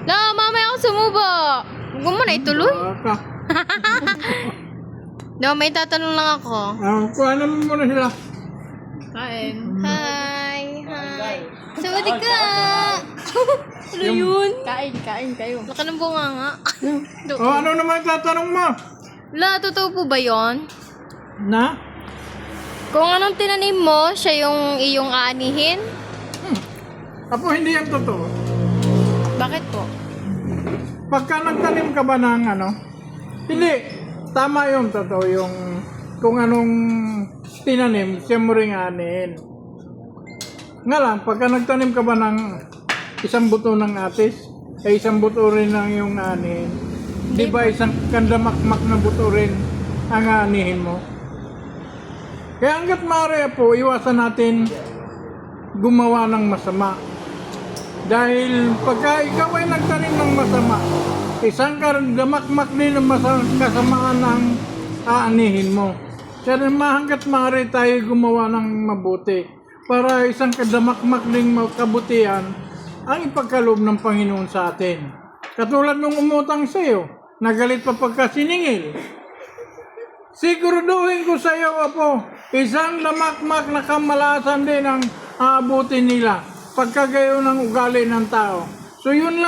La, mamaya ako sumubo. Huwag mo na ituloy. Baka. No, may tatanong lang ako. Kuha naman muna sila. Kain. Hi. Hi. Sabi ka. Ano yun? Kain kayo. Laka ng bunga nga. Ano naman tatanong mo? La, totoo po ba yun? Na? Kung anong tinanim mo, siya yung iyong aanihin? Apo, hindi yan totoo. Bakit po? Pagka nagtanim ka ba ng ano? Hindi. Tama yung totoo yung kung anong tinanim, siya mo rin aanihin. Nga lang, pagka nagtanim ka ba ng isang buto ng atis, ay isang buto rin ang yung aanihin. Di ba isang kandamakmak na buto rin ang aanihin mo? Kaya hanggat maaari po, iwasan natin gumawa ng masama. Dahil pagka ikaw ay nagtanim ng masama, isang kandamakmak din ang kasamaan ang aanihin mo. Kaya hanggat maaari tayo gumawa ng mabuti para isang kadamakmak ding kabutihan ang ipagkaloob ng Panginoon sa atin. Katulad nung umutang sa iyo, nagalit pa pagka siningil. Siguraduhin ko sa iyo, Apo, isang damakmak na kamalasan din ang aabutin nila pagkagayon ng ugali ng tao. So yun lang.